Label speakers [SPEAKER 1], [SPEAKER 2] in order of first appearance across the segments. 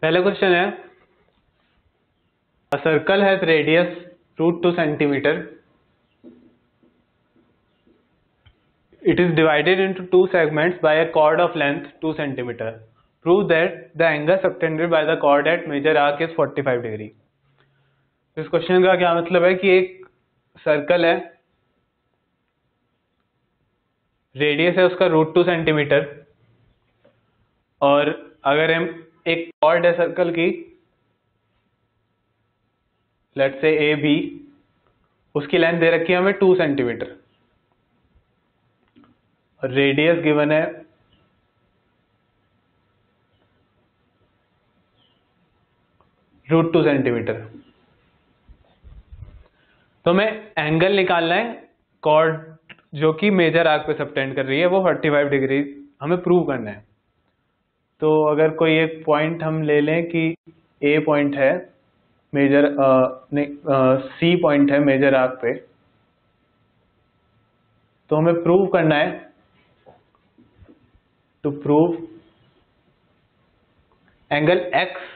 [SPEAKER 1] पहला क्वेश्चन है a circle has radius √2 centimeter. It is divided into two segments by a chord of length 2 centimeter. Prove that the angle subtended by the chord at major arc is 45 degree. इस question का क्या मतलब है कि एक circle है, radius है उसका √2 सेंटीमीटर, और अगर हम एक कॉर्ड है सर्कल की, लेट्स से ए बी, उसकी लेंथ दे रखी है हमें 2 सेंटीमीटर और रेडियस गिवन है √2 सेंटीमीटर। तो हमें एंगल निकालना है, कॉर्ड जो कि मेजर आर्क पे सबटेंड कर रही है वो 45 डिग्री हमें प्रूव करना है। तो अगर कोई एक पॉइंट हम ले लें कि ए पॉइंट है मेजर सी पॉइंट है मेजर आर्क पे, तो हमें प्रूव करना है, to prove angle x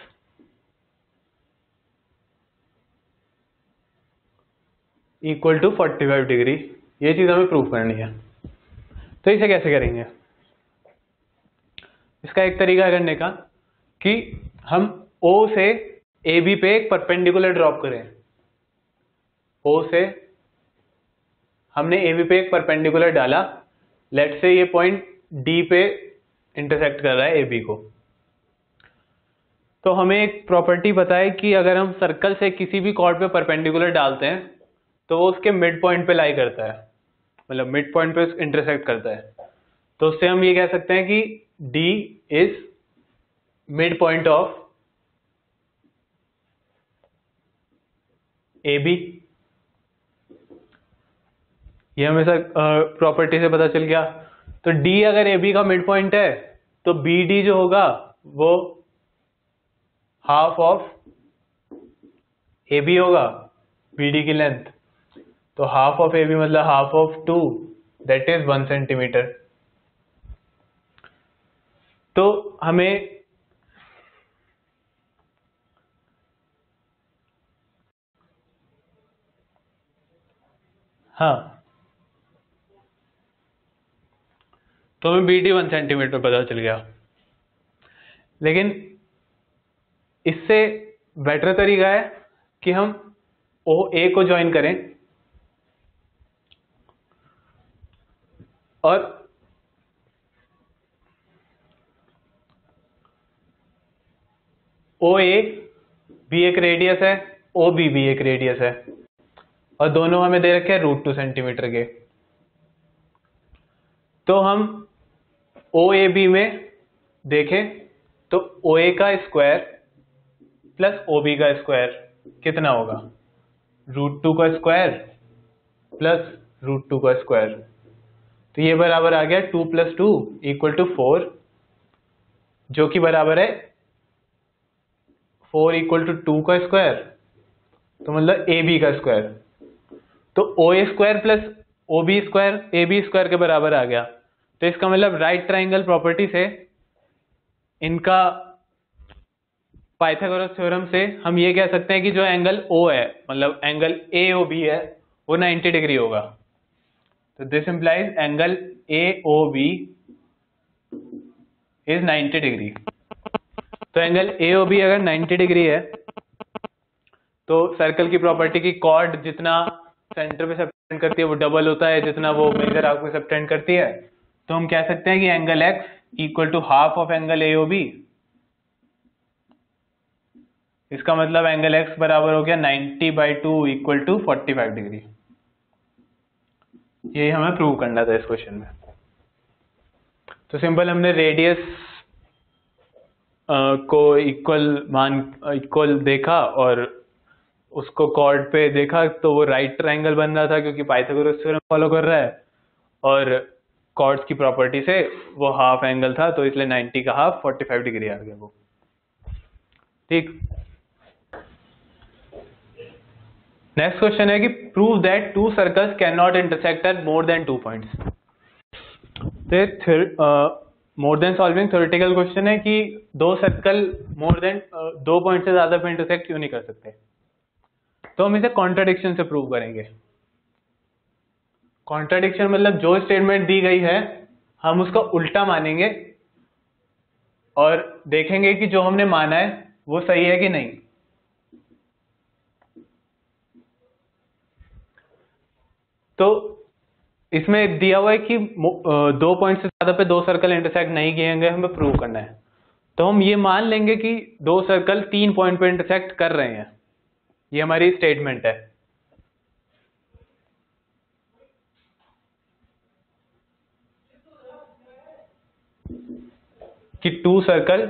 [SPEAKER 1] equal to 45 degree, ये चीज हमें प्रूव करनी है। तो इसे कैसे करेंगे? इसका एक तरीका करने का कि हम O से AB पे एक परपेंडिकुलर ड्रॉप करें। O से हमने AB पे एक परपेंडिकुलर डाला, लेट से ये पॉइंट D पे इंटरसेक्ट कर रहा है AB को। तो हमें एक प्रॉपर्टी पता है कि अगर हम सर्कल से किसी भी कॉर्ड पे परपेंडिकुलर डालते हैं तो वो उसके मिड पॉइंट पे लाई करता है, मतलब मिड पॉइंट पे इंटरसेक्ट करता है। तो उससे हम ये कह सकते हैं कि D is mid point of AB। ये हमें प्रॉपर्टी से पता चल गया। तो D अगर AB का मिड पॉइंट है तो BD जो होगा वो हाफ ऑफ AB होगा, BD की लेंथ। तो हाफ ऑफ AB मतलब half of 2, that is 1 centimetre. तो हमें तो हमें BD 1 सेंटीमीटर पता चल गया। लेकिन इससे बेटर तरीका है कि हम OA को ज्वाइन करें और OA भी एक रेडियस है, OB भी एक रेडियस है, और दोनों हमें दे रखे हैं √2 सेंटीमीटर के। तो हम OAB में देखें तो OA का स्क्वायर प्लस OB का स्क्वायर कितना होगा? √2 का स्क्वायर प्लस √2 का स्क्वायर। तो ये बराबर आ गया 2 + 2 = 4, जो कि बराबर है 4 = 2 का स्क्वायर, तो मतलब AB का स्क्वायर। तो OA square plus OB square AB square के बराबर आ गया। तो इसका मतलब राइट ट्राइंगल प्रॉपर्टी से, इनका पाइथागोरस थ्योरम से हम ये कह सकते हैं कि जो एंगल O है, मतलब एंगल AOB है, वो 90 डिग्री होगा। तो this implies angle AOB is 90 degree. तो एंगल AOB अगर 90 डिग्री है तो सर्कल की प्रॉपर्टी की कॉर्ड जितना सेंटर पे सबटेंड करती है वो डबल होता है जितना वो मेजर आर्क पे सबटेंड करती है। तो हम कह सकते हैं कि angle X equal to half of angle AOB। इसका मतलब एंगल X बराबर हो गया 90/2 = 45 डिग्री। यही हमें प्रूव करना था इस क्वेश्चन में। तो सिंपल हमने रेडियस को इक्वल देखा और उसको कॉर्ड पे देखा, तो वो राइट ट्रायंगल बन रहा था क्योंकि पाइथागोरस थ्योरम फॉलो कर रहा है, और कॉर्ड्स की प्रॉपर्टी से वो हाफ एंगल था, तो इसलिए 90 का हाफ 45 डिग्री आ गया वो। ठीक। नेक्स्ट क्वेश्चन है कि prove that to circles can not intersect at more than 2 points. More than solving theoretical question है कि दो सर्कल मोर देन 2 पॉइंट से ज्यादा पे इंटरसेक्ट क्यों नहीं कर सकते। तो हम इसे कॉन्ट्राडिक्शन से प्रूव करेंगे। कॉन्ट्राडिक्शन मतलब जो स्टेटमेंट दी गई है हम उसका उल्टा मानेंगे और देखेंगे कि जो हमने माना है वो सही है कि नहीं। तो इसमें दिया हुआ है कि 2 पॉइंट से ज्यादा पे दो सर्कल इंटरसेक्ट नहीं किए, हमें प्रूव करना है। तो हम ये मान लेंगे कि दो सर्कल 3 पॉइंट पे इंटरसेक्ट कर रहे हैं, ये हमारी स्टेटमेंट है। कि 2 circle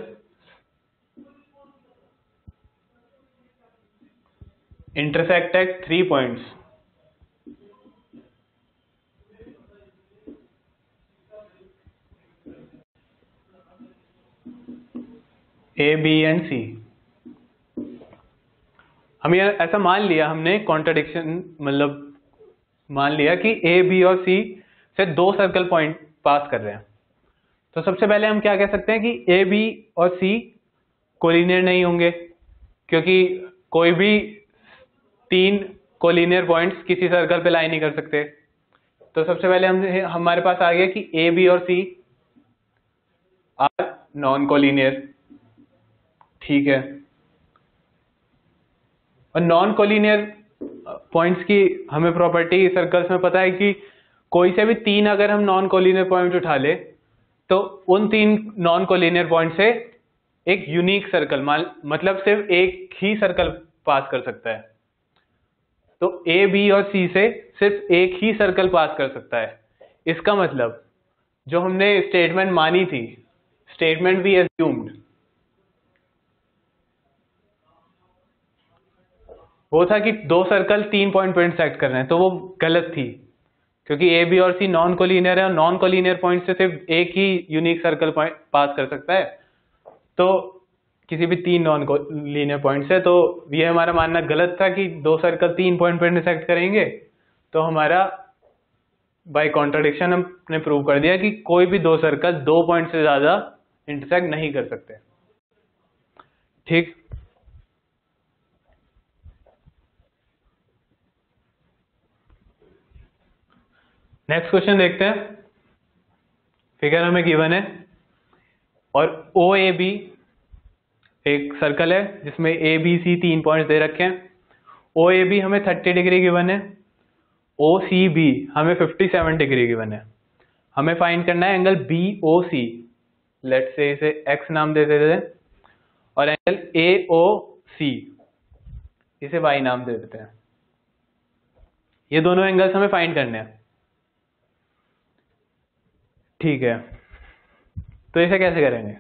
[SPEAKER 1] intersect at 3 points A B and C. हम ये ऐसा मान लिया, हमने कॉन्ट्राडिक्शन मतलब मान लिया कि ए बी और सी से दो सर्कल पॉइंट पास कर रहे हैं। तो सबसे पहले हम क्या कह सकते हैं कि ए बी और सी कोलिनियर नहीं होंगे, क्योंकि कोई भी 3 कोलिनियर पॉइंट्स किसी सर्कल पे लाई नहीं कर सकते। तो सबसे पहले हमारे पास आ गया कि ए बी और सी आर नॉन कोलिनियर। ठीक है, और नॉन कोलिनियर पॉइंट्स की हमें प्रॉपर्टी सर्कल्स में पता है कि कोई से भी 3 अगर हम नॉन कोलिनियर पॉइंट उठा ले तो उन 3 नॉन कोलिनियर पॉइंट से एक यूनिक सर्कल मतलब सिर्फ एक ही सर्कल पास कर सकता है। तो ए बी और सी से सिर्फ एक ही सर्कल पास कर सकता है। इसका मतलब जो हमने स्टेटमेंट मानी थी, स्टेटमेंट भी एज्यूम्ड, वो था कि दो सर्कल 3 पॉइंट पे इंटरसेक्ट कर रहे हैं, तो वो गलत थी, क्योंकि ए बी और सी नॉन कोलिनियर है और नॉन कोलिनियर पॉइंट से सिर्फ एक ही यूनिक सर्कल पास कर सकता है। तो किसी भी 3 नॉन कोलिनियर पॉइंट से, तो ये हमारा मानना गलत था कि दो सर्कल 3 पॉइंट पे इंटरसेक्ट करेंगे। तो हमारा बाय कॉन्ट्राडिक्शन हमने प्रूव कर दिया कि कोई भी दो सर्कल 2 पॉइंट से ज्यादा इंटरसेक्ट नहीं कर सकते। ठीक, नेक्स्ट क्वेश्चन देखते हैं। फिगर हमें गिवन है और ओ ए बी एक सर्कल है जिसमें ए बी सी 3 पॉइंट्स दे रखे हैं। ओ ए बी हमें 30 डिग्री गिवन है, ओ सी बी हमें 57 डिग्री गिवन है। हमें फाइंड करना है एंगल बी ओ सी, लेट से इसे एक्स नाम दे देते हैं, और एंगल ए ओ सी इसे वाई नाम दे देते हैं। ये दोनों एंगल्स हमें फाइंड करने हैं। ठीक है, तो इसे कैसे करेंगे?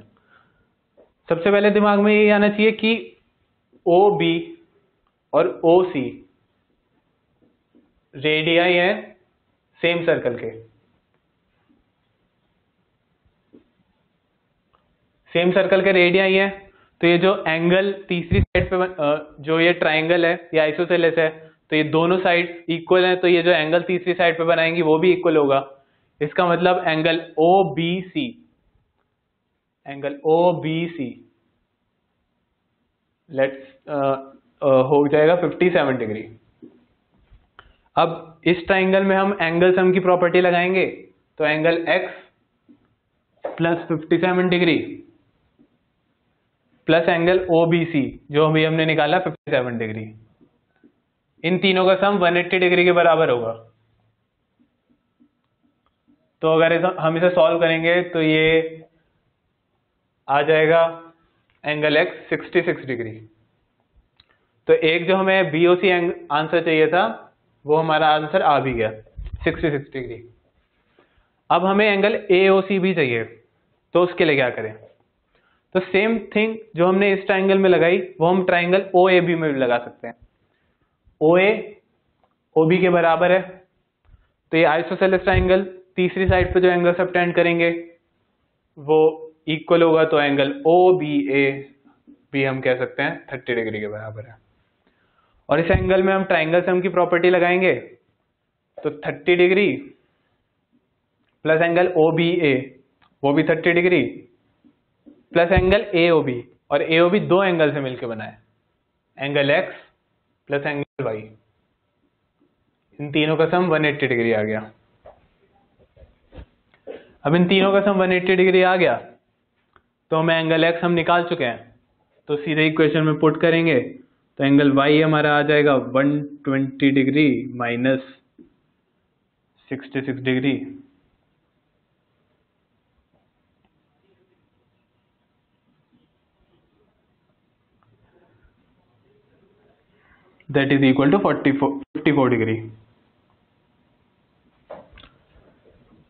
[SPEAKER 1] सबसे पहले दिमाग में ये आना चाहिए कि ओ बी और ओ सी रेडियाई है सेम सर्कल के। सेम सर्कल के रेडियाई है, तो ये जो एंगल तीसरी साइड पे जो ये ट्राइंगल है, ये आइसोसेलेस है, तो ये दोनों साइड इक्वल है, तो ये जो एंगल तीसरी साइड पे बनाएंगी वो भी इक्वल होगा। इसका मतलब angle O B C, angle O B C let's हो जाएगा 57 डिग्री। अब इस ट्राइंगल में हम एंगल सम की प्रॉपर्टी लगाएंगे, तो angle x plus 57 degree plus angle O B C जो अभी हमने निकाला 57 डिग्री, इन तीनों का सम 180 डिग्री के बराबर होगा। तो अगर हम इसे सॉल्व करेंगे तो ये आ जाएगा एंगल x 66 डिग्री। तो एक जो हमें BOC आंसर चाहिए था वो हमारा आंसर आ भी गया 66 डिग्री। अब हमें एंगल AOC भी चाहिए, तो उसके लिए क्या करें? तो सेम थिंग जो हमने इस ट्राइंगल में लगाई वो हम ट्राइंगल OAB में भी लगा सकते हैं। OA OB के बराबर है, तो ये आइसोसेलेस ट्राइंगल तीसरी साइड पे जो एंगल सबटेंड करेंगे वो इक्वल होगा, तो एंगल OBA भी हम कह सकते हैं 30 डिग्री के बराबर है। और इस एंगल में हम ट्राइंगल सम की प्रॉपर्टी लगाएंगे, तो 30 डिग्री प्लस एंगल OBA वो भी 30 डिग्री, प्लस एंगल AOB, और AOB दो एंगल से मिलकर बना है, angle X plus angle Y, इन तीनों का सम 180 डिग्री आ गया। अब इन तीनों का सम 180 डिग्री आ गया तो हमें एंगल X हम निकाल चुके हैं, तो सीधे इक्वेशन में पुट करेंगे तो एंगल Y हमारा आ जाएगा 120 degree minus 66 degree, that is equal to 54 degree.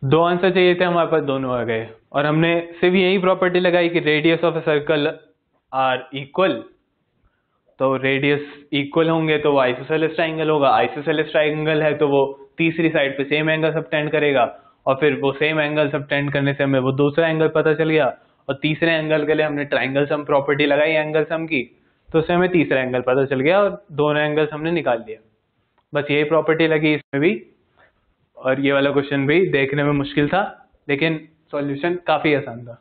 [SPEAKER 1] दो आंसर चाहिए थे, हमारे पास दोनों आ गए, और हमने सिर्फ यही प्रॉपर्टी लगाई कि radius of a circle are equal, तो रेडियस इक्वल होंगे तो वो आइसोसेलेस ट्राइंगल होगा, आइसोसेलेस ट्राइंगल है तो वो तीसरी साइड पे सेम एंगल सबटेंड करेगा, और फिर वो सेम एंगल सबटेंड करने से हमें वो दूसरा एंगल पता चल गया, और तीसरे एंगल के लिए हमने ट्राइंगल सम प्रॉपर्टी लगाई एंगल सम की, तो उससे हमें तीसरा एंगल पता चल गया और दोनों एंगल्स हमने निकाल लिया। बस यही प्रॉपर्टी लगी इसमें भी, और ये वाला क्वेश्चन भी देखने में मुश्किल था लेकिन सॉल्यूशन काफी आसान था।